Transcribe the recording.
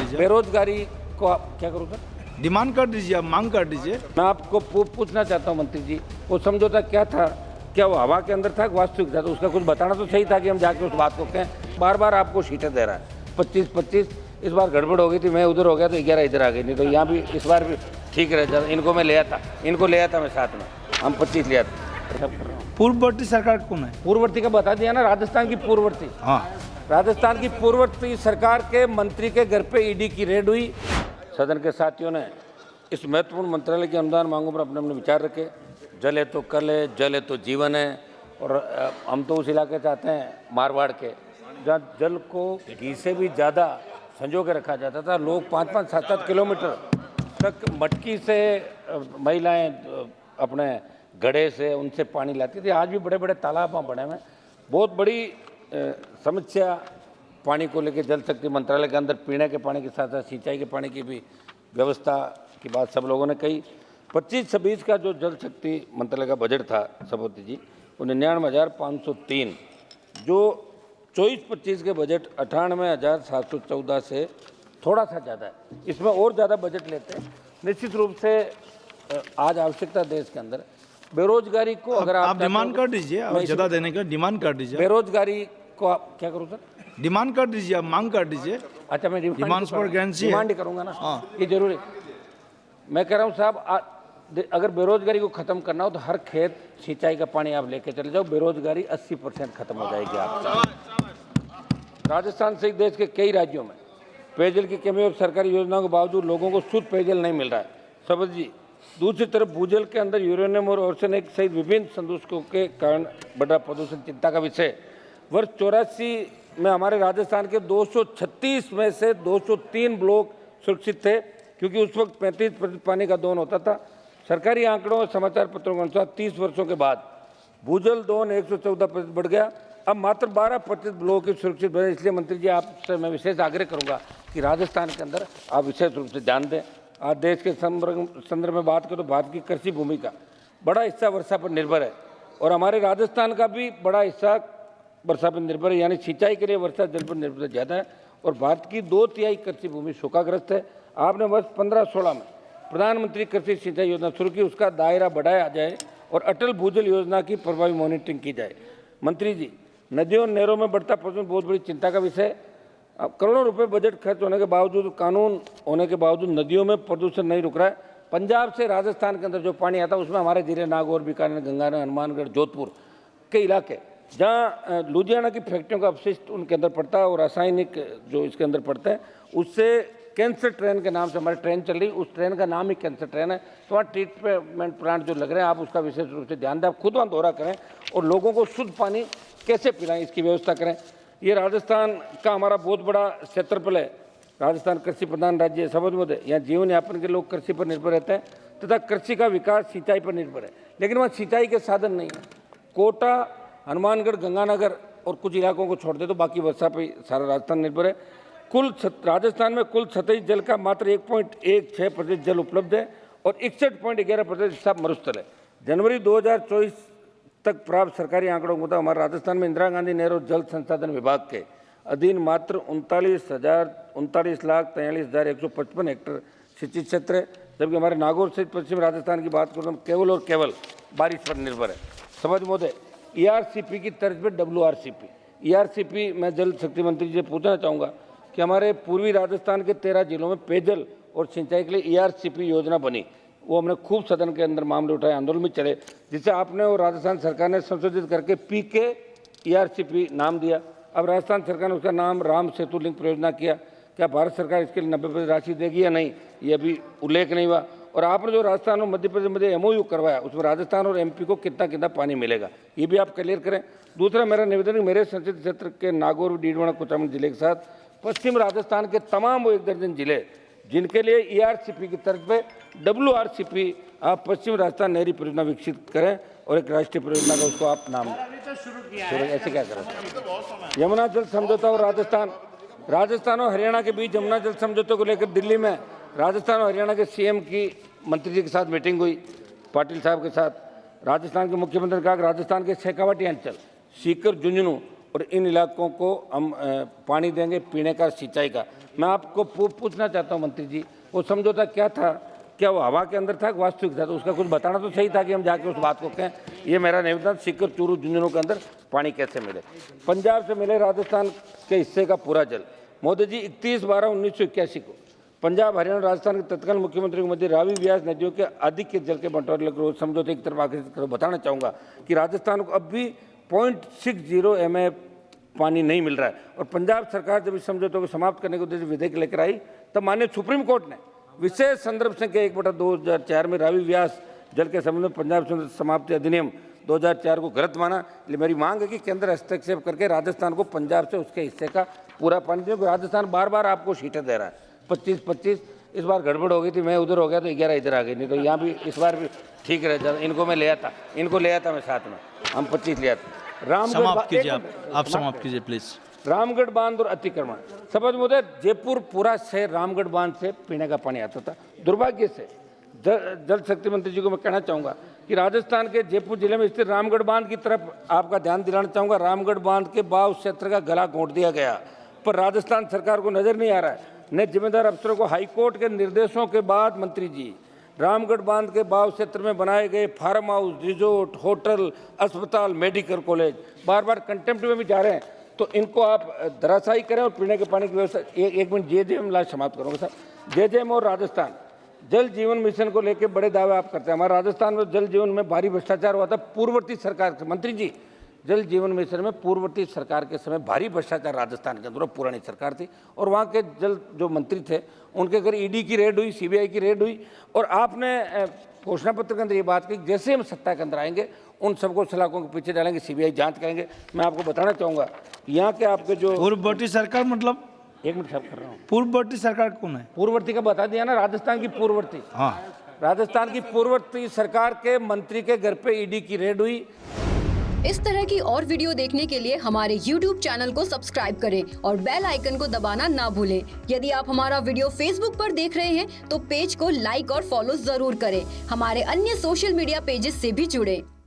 दीजिए। बेरोजगारी को आप क्या करूँ सर? डिमांड कर दीजिए, आप मांग कर दीजिए। मैं आपको पूछना चाहता हूँ मंत्री जी, वो समझौता क्या था? क्या वो हवा के अंदर था, वास्तविक था? तो उसका कुछ बताना तो सही था कि हम जाके उस बात को कहें। बार बार आपको सीटें दे रहा है, 25-25। इस बार गड़बड़ हो गई थी, मैं उधर हो गया तो 11 इधर आ गई। नहीं तो यहाँ भी इस बार भी ठीक रह जाता। इनको मैं ले आता, इनको ले आता मैं साथ में, हम 25 ले आते। पूर्ववर्ती सरकार कौन है? पूर्ववर्ती का बता दिया ना, राजस्थान की पूर्ववर्ती। हाँ, राजस्थान की पूर्ववर्ती सरकार के मंत्री के घर पे ईडी की रेड हुई। सदन के साथियों ने इस महत्वपूर्ण मंत्रालय की अनुदान मांगों पर अपने अपने विचार रखे। जल है तो कल है, जल है तो जीवन है। और हम तो उस इलाके चाहते हैं मारवाड़ के, जहाँ जल को घी से भी ज़्यादा संजो के रखा जाता था। लोग 5-5, 7-7 किलोमीटर तक मटकी से महिलाएं अपने घड़े से उनसे पानी लाती थी। आज भी बड़े बड़े तालाब वहाँ बने हुए हैं। बहुत बड़ी समस्या पानी को लेकर जल शक्ति मंत्रालय के अंदर पीने के पानी के साथ साथ सिंचाई के पानी की भी व्यवस्था की बात सब लोगों ने कही। 25-26 का जो जल शक्ति मंत्रालय का बजट था सभापति जी, वो 99,503, जो 24-25 के बजट 98,714 से थोड़ा सा ज़्यादा है। इसमें और ज़्यादा बजट लेते हैं। निश्चित रूप से आज आवश्यकता देश के अंदर बेरोजगारी को, अगर आप डिमांड कर दीजिए, आप ज़्यादा देने का डिमांड कर दीजिए। बेरोजगारी को आप क्या करूँ सर? डिमांड कर दीजिए, आप मांग कर दीजिए। अच्छा, मैं डिमांड्स पर गारंटी है। डिमांड ही करूँगा ना, ये जरूरी। मैं कह रहा हूँ साहब, अगर बेरोजगारी को खत्म करना हो तो हर खेत सिंचाई का पानी आप लेके चले जाओ, बेरोजगारी 80% खत्म हो जाएगी आपकी। राजस्थान सहित देश के कई राज्यों में पेयजल की कमी और सरकारी योजनाओं के बावजूद लोगों को शुद्ध पेयजल नहीं मिल रहा है सभापति जी। दूसरी तरफ भूजल के अंदर यूरेनियम और आर्सेनिक सहित विभिन्न संदूषकों के कारण बढ़ा प्रदूषण चिंता का विषय। वर्ष 84 में हमारे राजस्थान के 236 में से 203 ब्लॉक सुरक्षित थे, क्योंकि उस वक्त 35% पानी का दोहन होता था। सरकारी आंकड़ों और समाचार पत्रों के अनुसार 30 वर्षों के बाद भूजल दोहन 114% बढ़ गया। अब मात्र 12% ब्लॉक ही सुरक्षित बने। इसलिए मंत्री जी, आपसे मैं विशेष आग्रह करूंगा कि राजस्थान के अंदर आप विशेष रूप से ध्यान दें। आज देश के संदर्भ में बात करें तो भारत की कृषि भूमि का बड़ा हिस्सा वर्षा पर निर्भर है, और हमारे राजस्थान का भी बड़ा हिस्सा वर्षा पर निर्भर है, यानी सिंचाई के लिए वर्षा जल पर निर्भरता ज़्यादा है। और भारत की 2/3 कृषि भूमि सूखाग्रस्त है। आपने वर्ष 15-16 में प्रधानमंत्री कृषि सिंचाई योजना शुरू की, उसका दायरा बढ़ाया जाए और अटल भूजल योजना की प्रभावी मॉनिटरिंग की जाए। मंत्री जी, नदियों और नहरों में बढ़ता प्रदूषण बहुत बड़ी चिंता का विषय है। अब करोड़ों रुपए बजट खर्च होने के बावजूद, कानून होने के बावजूद नदियों में प्रदूषण नहीं रुक रहा है। पंजाब से राजस्थान के अंदर जो पानी आता है उसमें हमारे जिले नागौर, बीकानेर, गंगानगर, हनुमानगढ़, जोधपुर के इलाके, जहाँ लुधियाना की फैक्ट्रियों का अपशिष्ट उनके अंदर पड़ता है और रासायनिक जो इसके अंदर पड़ता है, उससे कैंसर ट्रेन के नाम से हमारी ट्रेन चल रही, उस ट्रेन का नाम ही कैंसर ट्रेन है। तो वहाँ ट्रीटमेंट प्लांट जो लग रहे हैं, आप उसका विशेष रूप से ध्यान दें। आप खुद वहाँ दौरा करें और लोगों को शुद्ध पानी कैसे पिलाएं, इसकी व्यवस्था करें। ये राजस्थान का हमारा बहुत बड़ा क्षेत्रफल है। राजस्थान कृषि प्रधान राज्य है सभापति। यहाँ जीवन यापन के लोग कृषि पर निर्भर रहते हैं तथा कृषि का विकास सिंचाई पर निर्भर है, लेकिन वहाँ सिंचाई के साधन नहीं है। कोटा, हनुमानगढ़, गंगानगर और कुछ इलाकों को छोड़ दे तो बाकी वर्षा पर सारा राजस्थान निर्भर है। राजस्थान में कुल सतही जल का मात्र 1.16% जल उपलब्ध है और 61.11% हिस्सा मरुस्थल है। जनवरी 2024 तक प्राप्त सरकारी आंकड़ों के मुताबिक हमारे राजस्थान में इंदिरा गांधी नहर जल संसाधन विभाग के अधीन मात्र 39,43,43,155 हेक्टेयर सिंचित क्षेत्र है, जबकि हमारे नागौर सहित पश्चिम राजस्थान की बात करूँ तो केवल और केवल बारिश पर निर्भर है। समझ महोदय, ERCP की तर्ज पर WRCP, ERCP मैं जल शक्ति मंत्री जी से पूछना चाहूँगा कि हमारे पूर्वी राजस्थान के 13 जिलों में पेयजल और सिंचाई के लिए ERCP योजना बनी। वो हमने खूब सदन के अंदर मामले उठाए, आंदोलन में चले, जिसे आपने और राजस्थान सरकार ने संशोधित करके PK ERCP नाम दिया। अब राजस्थान सरकार ने उसका नाम राम सेतु लिंक परियोजना किया। क्या भारत सरकार इसके लिए 90% राशि देगी या नहीं, ये अभी उल्लेख नहीं हुआ। और आपने जो राजस्थान और मध्य प्रदेश में MOU करवाया, उसमें राजस्थान और MP को कितना कितना पानी मिलेगा, ये भी आप क्लियर करें। दूसरा मेरा निवेदन है, मेरे संसदीय क्षेत्र के नागौर, डीडवाना, कुचामन जिले के साथ पश्चिम राजस्थान के तमाम वो 1 दर्जन जिले जिनके लिए ERCP की तर्ज पे WRCP आप पश्चिम राजस्थान नहरी परियोजना विकसित करें और एक राष्ट्रीय परियोजना का उसको आप नाम ऐसे क्या करें। यमुना जल समझौता और राजस्थान और हरियाणा के बीच यमुना जल समझौते को लेकर दिल्ली में राजस्थान और हरियाणा के CM की मंत्री जी के साथ मीटिंग हुई, पाटिल साहब के साथ। राजस्थान के मुख्यमंत्री ने कहा कि राजस्थान के शेखावाटी अंचल, सीकर, झुंझुनू और इन इलाकों को हम पानी देंगे पीने का, सिंचाई का। मैं आपको पूछना चाहता हूं मंत्री जी, वो समझौता क्या था? क्या वो हवा के अंदर था, वास्तविक था? तो उसका कुछ बताना तो सही था कि हम जाके उस बात को कहें। ये मेरा निवेदन, सीकर, चूरू, झुंझुनू के अंदर पानी कैसे मिले? पंजाब से मिले राजस्थान के हिस्से का पूरा जल। मोदी जी 31/12/1981 को पंजाब, हरियाणा, राजस्थान के तत्कालीन मुख्यमंत्री के मध्य रावी व्यास नदियों के अधिक के जल के बंटवारे को समझौते की तरफ आगे बताना चाहूँगा कि राजस्थान को अब भी 0.60 MA पानी नहीं मिल रहा है। और पंजाब सरकार जब इस समझौते को समाप्त करने के उद्देश्य विधेयक लेकर आई, तब माननीय सुप्रीम कोर्ट ने विशेष संदर्भ संख्या 1/2004 में रावी व्यास जल के संबंध में पंजाब समाप्ति अधिनियम 2004 को गलत माना। इसलिए मेरी मांग है कि केंद्र हस्तक्षेप करके राजस्थान को पंजाब से उसके हिस्से का पूरा पानी दे। राजस्थान बार बार आपको सीटें दे रहा है, 25-25। इस बार गड़बड़ हो गई थी, मैं उधर हो गया तो 11 इधर आ गई, नहीं तो यहाँ भी इस बार भी ठीक रह जाता। इनको मैं ले आता, इनको ले आता मैं साथ में, हम 25 ले आते। समाप्त कीजिए आप समाप्त कीजिए प्लीज। रामगढ़ बांध और अतिक्रमण, समझ मुझे जयपुर पूरा शहर रामगढ़ बांध से पीने का पानी आता था। दुर्भाग्य से जल शक्ति मंत्री जी को मैं कहना चाहूँगा कि राजस्थान के जयपुर जिले में स्थित रामगढ़ बांध की तरफ आपका ध्यान दिलाना चाहूँगा। रामगढ़ बांध के बाव क्षेत्र का गला घोंट दिया गया, पर राजस्थान सरकार को नजर नहीं आ रहा है। ने जिम्मेदार अफसरों को हाईकोर्ट के निर्देशों के बाद मंत्री जी रामगढ़ बांध के बाव क्षेत्र में बनाए गए फार्म हाउस, रिजोर्ट, होटल, अस्पताल, मेडिकल कॉलेज बार बार कंटेम्प्ट में भी जा रहे हैं। तो इनको आप धराशायी करें और पीने के पानी की व्यवस्था। एक मिनट, JJM लास्ट समाप्त करूँगा सर। JJM और राजस्थान जल जीवन मिशन को लेकर बड़े दावे आप करते हैं। हमारे राजस्थान में जल जीवन में भारी भ्रष्टाचार हुआ था पूर्ववर्ती सरकार से। मंत्री जी, जल जीवन मिशन में पूर्ववर्ती सरकार के समय भारी भ्रष्टाचार राजस्थान के अंदर, पुरानी सरकार थी, और वहाँ के जल जो मंत्री थे उनके घर ED की रेड हुई, CBI की रेड हुई। और आपने घोषणा पत्र के अंदर ये बात कही जैसे हम सत्ता के अंदर आएंगे उन सबको सलाखों के पीछे डालेंगे, CBI जांच करेंगे। मैं आपको बताना चाहूँगा यहाँ के आपके जो पूर्ववर्ती सरकार मतलब, एक मिनट साफ कर रहा हूँ, पूर्ववर्ती सरकार कौन है? पूर्ववर्ती का बता दिया ना, राजस्थान की पूर्ववर्ती। हाँ, राजस्थान की पूर्ववर्ती सरकार के मंत्री के घर पे ED की रेड हुई। इस तरह की और वीडियो देखने के लिए हमारे YouTube चैनल को सब्सक्राइब करें और बेल आइकन को दबाना ना भूलें। यदि आप हमारा वीडियो Facebook पर देख रहे हैं तो पेज को लाइक और फॉलो जरूर करें। हमारे अन्य सोशल मीडिया पेजेस से भी जुड़ें।